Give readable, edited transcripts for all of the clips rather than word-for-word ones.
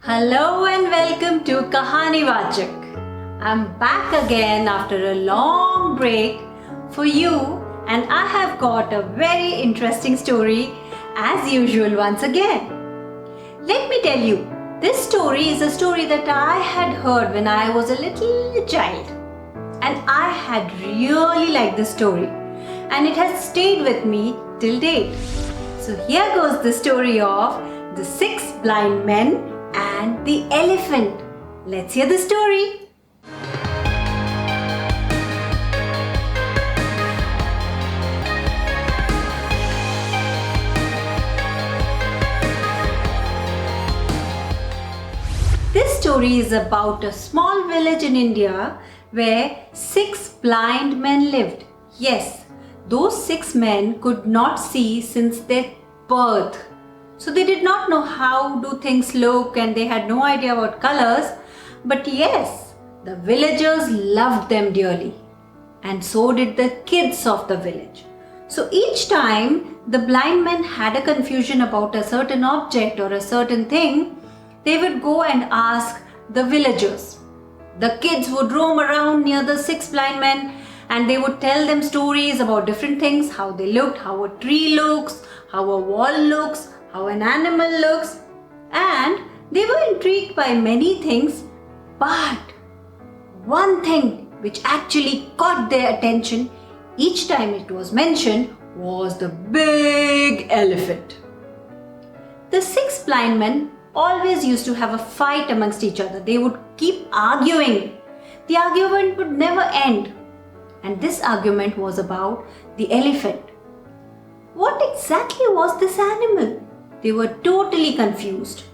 Hello and welcome to Kahani Vachak. I'm back again after a long break for you, and I have got a very interesting story as usual once again. Let me tell you, this story is a story that I had heard when I was a little child, and I had really liked the story, and it has stayed with me till date. So here goes the story of the 6 blind men and the elephant. Let's hear the story. This story is about a small village in India where 6 blind men lived. Yes, those 6 men could not see since their birth. So they did not know how do things look and they had no idea about colors. But yes, the villagers loved them dearly. And so did the kids of the village. So each time the blind men had a confusion about a certain object or a certain thing, they would go and ask the villagers. The kids would roam around near the 6 blind men and they would tell them stories about different things, how they looked, how a tree looks, how a wall looks, how an animal looks, and they were intrigued by many things, but one thing which actually caught their attention each time it was mentioned was the big elephant. The 6 blind men always used to have a fight amongst each other. They would keep arguing. The argument would never end. And this argument was about the elephant. What exactly was this animal? They were totally confused.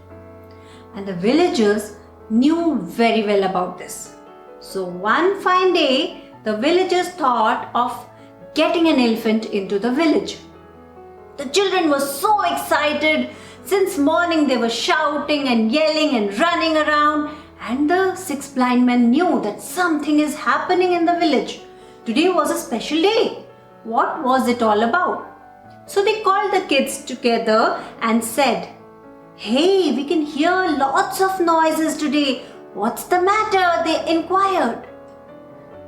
And the villagers knew very well about this. So one fine day, the villagers thought of getting an elephant into the village. The children were so excited. Since morning they were shouting and yelling and running around. And the 6 blind men knew that something is happening in the village. Today was a special day. What was it all about? So they called the kids together and said, "Hey, we can hear lots of noises today. What's the matter?" they inquired.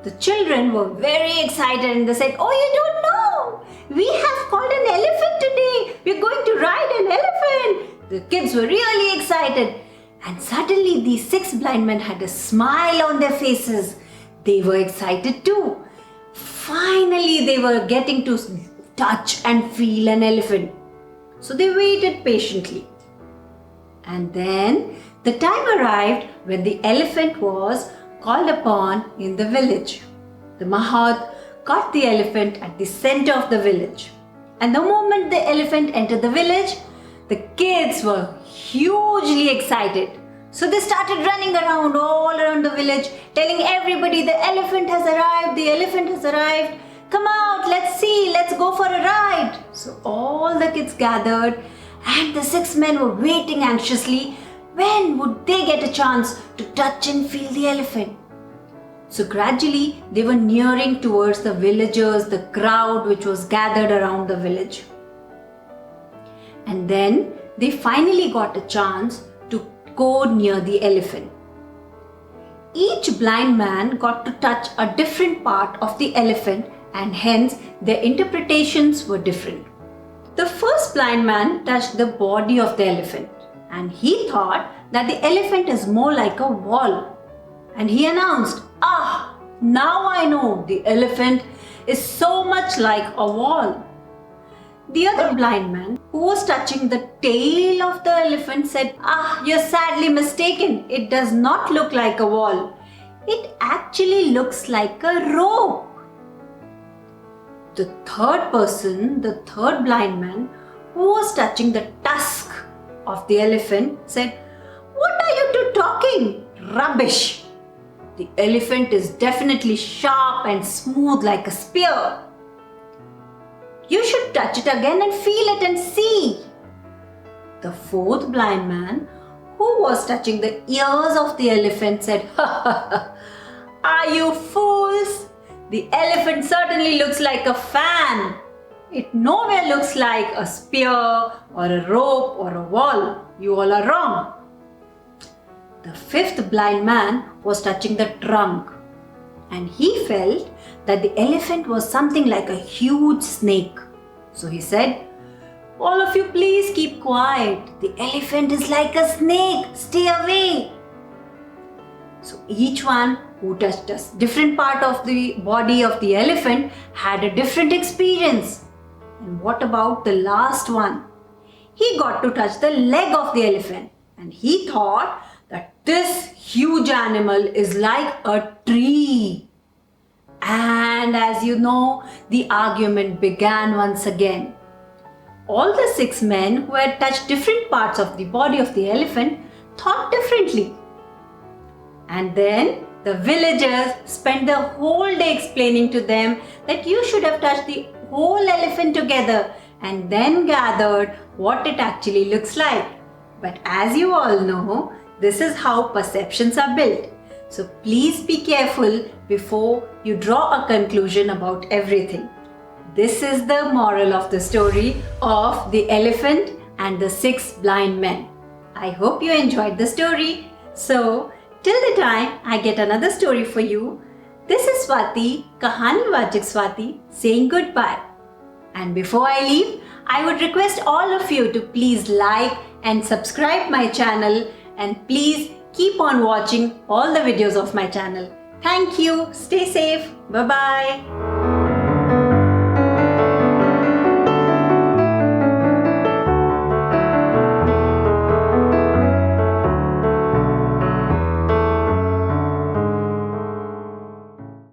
The children were very excited and they said, "Oh, you don't know. We have called an elephant today. We're going to ride an elephant." The kids were really excited. And suddenly these 6 blind men had a smile on their faces. They were excited too. Finally, they were getting to touch and feel an elephant. So they waited patiently. And then the time arrived when the elephant was called upon in the village. The Mahat caught the elephant at the center of the village. And the moment the elephant entered the village, the kids were hugely excited. So they started running around all around the village, telling everybody, "The elephant has arrived, the elephant has arrived. Come out, let's see, let's go for a ride." So all the kids gathered and the 6 men were waiting anxiously. When would they get a chance to touch and feel the elephant? So gradually they were nearing towards the villagers, the crowd which was gathered around the village. And then they finally got a chance to go near the elephant. Each blind man got to touch a different part of the elephant and hence their interpretations were different. The first blind man touched the body of the elephant and he thought that the elephant is more like a wall. And he announced, "Ah, now I know the elephant is so much like a wall." The other blind man who was touching the tail of the elephant said, "Ah, you're sadly mistaken. It does not look like a wall. It actually looks like a rope." The third person, the third blind man who was touching the tusk of the elephant said, "What are you two talking? Rubbish. The elephant is definitely sharp and smooth like a spear. You should touch it again and feel it and see." The fourth blind man who was touching the ears of the elephant said, "Ha ha ha, are you fools? The elephant certainly looks like a fan. It nowhere looks like a spear or a rope or a wall. You all are wrong." the fifth blind man was touching the trunk, and he felt that the elephant was something like a huge snake. So he said, "All of you, please keep quiet. The elephant is like a snake. Stay away." So each one who touched a different part of the body of the elephant had a different experience. And what about the last one? He got to touch the leg of the elephant, and he thought that this huge animal is like a tree. And as you know, the argument began once again. All the six men who had touched different parts of the body of the elephant thought differently. And then the villagers spent the whole day explaining to them that you should have touched the whole elephant together and then gathered what it actually looks like. But as you all know, this is how perceptions are built. So please be careful before you draw a conclusion about everything. This is the moral of the story of the elephant and the six blind men. I hope you enjoyed the story. So, till the time I get another story for you, this is Swati, Kahani Vachak Swati, saying goodbye. And before I leave, I would request all of you to please like and subscribe my channel, and please keep on watching all the videos of my channel. Thank you. Stay safe. Bye-bye.